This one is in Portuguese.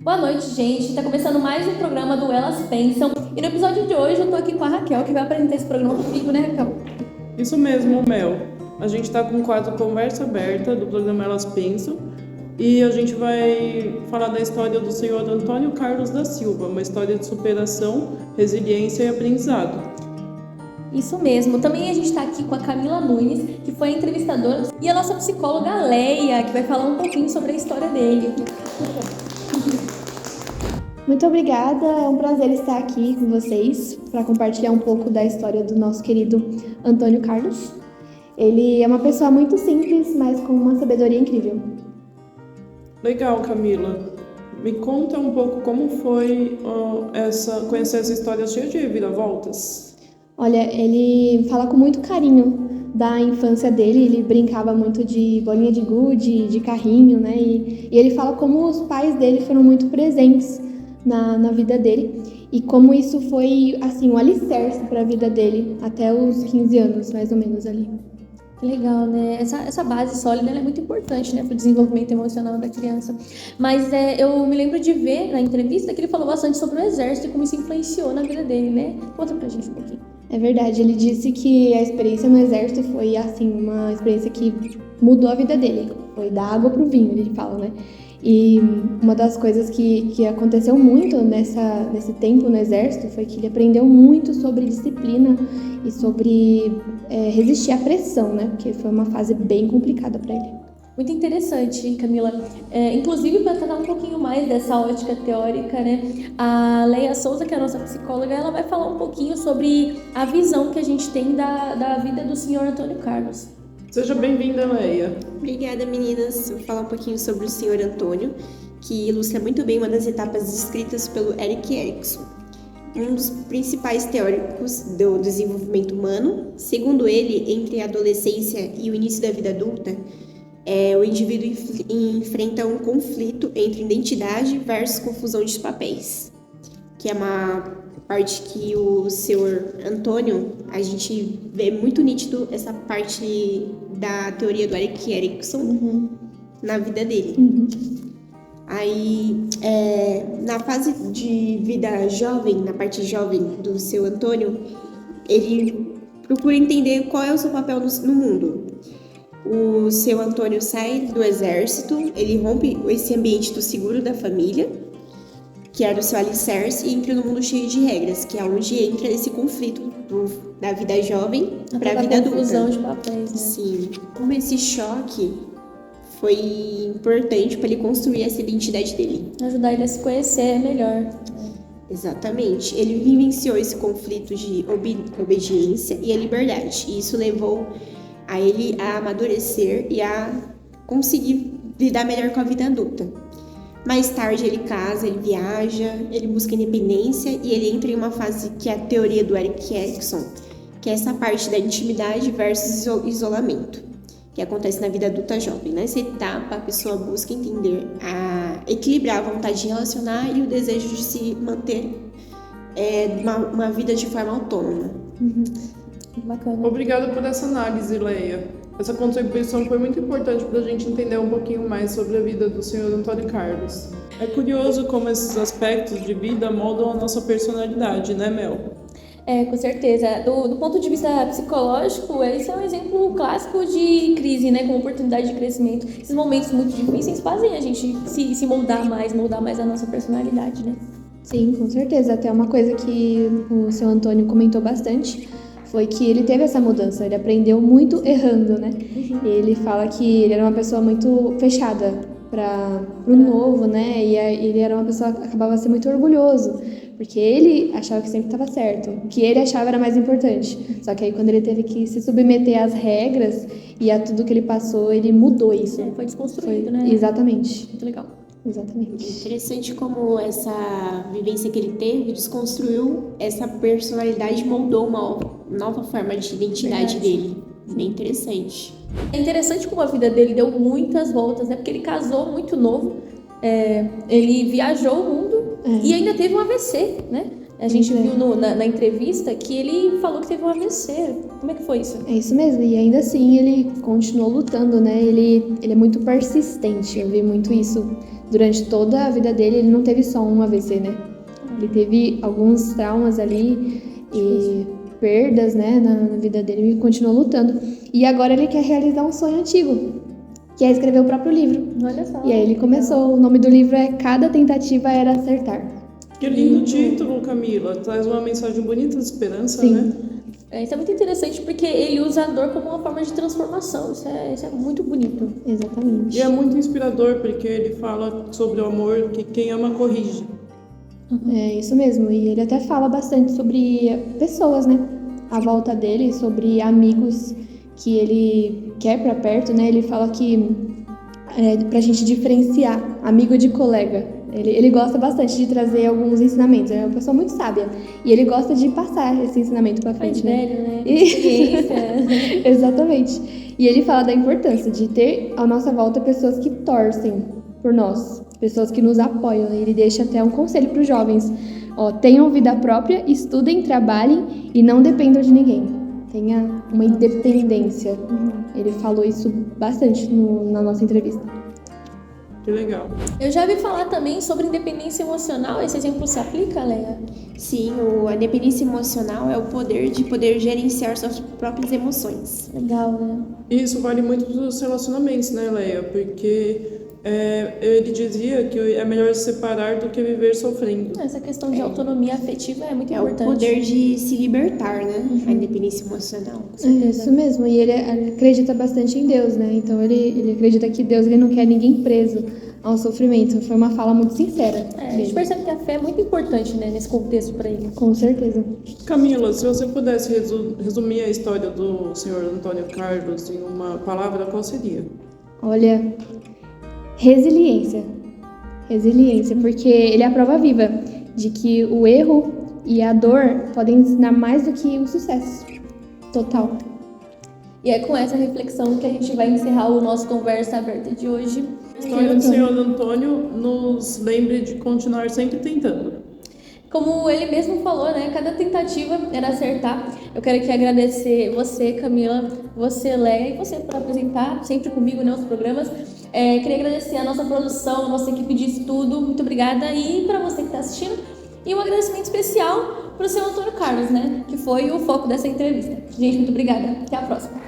Boa noite, gente. Tá começando mais um programa do Elas Pensam. E no episódio de hoje eu tô aqui com a Raquel, que vai apresentar esse programa comigo, né, Raquel? Isso mesmo, Mel. A gente está com o quadro Conversa Aberta do programa Elas Pensam e a gente vai falar da história do senhor Antônio Carlos da Silva, uma história de superação, resiliência e aprendizado. Isso mesmo. Também a gente tá aqui com a Camila Nunes, que foi a entrevistadora, e a nossa psicóloga Leia, que vai falar um pouquinho sobre a história dele. Muito obrigada, é um prazer estar aqui com vocês para compartilhar um pouco da história do nosso querido Antônio Carlos. Ele é uma pessoa muito simples, mas com uma sabedoria incrível. Legal, Camila. Me conta um pouco como foi conhecer essa história cheia de reviravoltas. Olha, ele fala com muito carinho da infância dele, ele brincava muito de bolinha de gude, de carrinho, né? E ele fala como os pais dele foram muito presentes na vida dele e como isso foi, assim, um alicerce para a vida dele até os 15 anos, mais ou menos, ali. Que legal, né? Essa base sólida ela é muito importante, né, para o desenvolvimento emocional da criança. Mas eu me lembro de ver na entrevista que ele falou bastante sobre o exército e como isso influenciou na vida dele, né? Conta pra gente um pouquinho. É verdade, ele disse que a experiência no exército foi, assim, uma experiência que mudou a vida dele. Foi da água pro vinho, ele fala, né? E uma das coisas que aconteceu muito nesse tempo no exército foi que ele aprendeu muito sobre disciplina e sobre resistir à pressão, né? Porque foi uma fase bem complicada para ele. Muito interessante, Camila. Inclusive, para tratar um pouquinho mais dessa ótica teórica, né? A Leia Souza, que é a nossa psicóloga, ela vai falar um pouquinho sobre a visão que a gente tem da vida do senhor Antônio Carlos. Seja bem-vinda, Leia. Obrigada, meninas. Eu vou falar um pouquinho sobre o senhor Antônio, que ilustra muito bem uma das etapas descritas pelo Erik Erikson, um dos principais teóricos do desenvolvimento humano. Segundo ele, entre a adolescência e o início da vida adulta, o indivíduo enfrenta um conflito entre identidade versus confusão de papéis, que é uma parte que o senhor Antônio, a gente vê muito nítido essa parte da teoria do Erik Erikson na vida dele. Aí, na fase de vida jovem, na parte jovem do seu Antônio, ele procura entender qual é o seu papel no mundo. O seu Antônio sai do exército, ele rompe esse ambiente do seguro da família, que era o seu alicerce, e entra no mundo cheio de regras, que é onde entra esse conflito da vida jovem para a vida adulta. Confusão de papéis, né? Sim. Como esse choque foi importante para ele construir essa identidade dele. Ajudar ele a se conhecer melhor. Exatamente. Ele vivenciou esse conflito de obediência e a liberdade. E isso levou a ele a amadurecer e a conseguir lidar melhor com a vida adulta. Mais tarde ele casa, ele viaja, ele busca independência e ele entra em uma fase que é a teoria do Erik Erikson, que é essa parte da intimidade versus isolamento, que acontece na vida adulta jovem. Nessa etapa, a pessoa busca entender, equilibrar a vontade de relacionar e o desejo de se manter uma vida de forma autônoma. Bacana. Obrigada por essa análise, Leia. Essa contribuição foi muito importante para a gente entender um pouquinho mais sobre a vida do senhor Antônio Carlos. É curioso como esses aspectos de vida moldam a nossa personalidade, né, Mel? Com certeza. Do ponto de vista psicológico, esse é um exemplo clássico de crise, né? Como oportunidade de crescimento. Esses momentos muito difíceis fazem a gente se moldar mais a nossa personalidade, né? Sim, com certeza. Até uma coisa que o seu Antônio comentou bastante foi que ele teve essa mudança, ele aprendeu muito errando, né? Ele fala que ele era uma pessoa muito fechada para o novo, né? E ele era uma pessoa que acabava sendo muito orgulhoso, porque ele achava que sempre estava certo, o que ele achava era mais importante. Só que aí quando ele teve que se submeter às regras e a tudo que ele passou, ele mudou isso. Foi desconstruído, né? Exatamente. Muito legal. Exatamente. Interessante como essa vivência que ele teve desconstruiu essa personalidade, moldou uma nova forma de identidade dele. Bem interessante. É interessante como a vida dele deu muitas voltas, né? Porque ele casou muito novo, ele viajou o mundo e ainda teve um AVC, né? A gente viu na entrevista que ele falou que teve um AVC. Como é que foi isso? É isso mesmo, e ainda assim ele continuou lutando, né? Ele é muito persistente, eu vi muito isso durante toda a vida dele, ele não teve só um AVC, né? Ele teve alguns traumas ali e perdas, né, na vida dele e continuou lutando. E agora ele quer realizar um sonho antigo, que é escrever o próprio livro. Olha só. E aí ele começou, o nome do livro é Cada Tentativa Era Acertar. Que lindo título, Camila. Traz uma mensagem bonita de esperança, Sim. né? Isso é muito interessante porque ele usa a dor como uma forma de transformação. Isso é muito bonito. Exatamente. E é muito inspirador porque ele fala sobre o amor que quem ama corrige. É isso mesmo, e ele até fala bastante sobre pessoas, né, à volta dele, sobre amigos que ele quer pra perto, né, ele fala que pra gente diferenciar amigo de colega, ele gosta bastante de trazer alguns ensinamentos, é uma pessoa muito sábia, e ele gosta de passar esse ensinamento pra frente, Mais né. velho, né? E- Experiência. Exatamente, e ele fala da importância de ter à nossa volta pessoas que torcem por nós, pessoas que nos apoiam, né? Ele deixa até um conselho para os jovens, ó, tenham vida própria, estudem, trabalhem e não dependam de ninguém, tenha uma independência. Ele falou isso bastante na nossa entrevista. Que legal. Eu já ouvi falar também sobre independência emocional. Esse exemplo se aplica, Leia? Sim, a dependência emocional é o poder de poder gerenciar suas próprias emoções. Legal, né? E isso vale muito para os relacionamentos, né, Leia? Porque ele dizia que é melhor se separar do que viver sofrendo. Essa questão de autonomia afetiva é muito É importante. o poder de se libertar, né? A independência emocional. É isso mesmo, e ele acredita bastante em Deus, né? Então ele acredita que Deus ele não quer ninguém preso ao sofrimento. Foi uma fala muito sincera A gente dele. percebe que a fé é muito importante, né, nesse contexto para ele. Com certeza. Camila, se você pudesse resumir a história do senhor Antônio Carlos em uma palavra, qual seria? Olha, resiliência. Resiliência, porque ele é a prova viva de que o erro e a dor podem ensinar mais do que o sucesso. Total. E é com essa reflexão que a gente vai encerrar o nosso Conversa Aberta de hoje. A história do senhor Antônio nos lembre de continuar sempre tentando. Como ele mesmo falou, né? Cada tentativa era acertar. Eu quero aqui agradecer você, Camila, você, Leia, e você por apresentar sempre comigo, né, os programas. Queria agradecer a nossa produção, a nossa equipe de estudo. Muito obrigada. E para você que está assistindo, e um agradecimento especial para o seu Antônio Carlos, né? Que foi o foco dessa entrevista. Gente, muito obrigada. Até a próxima.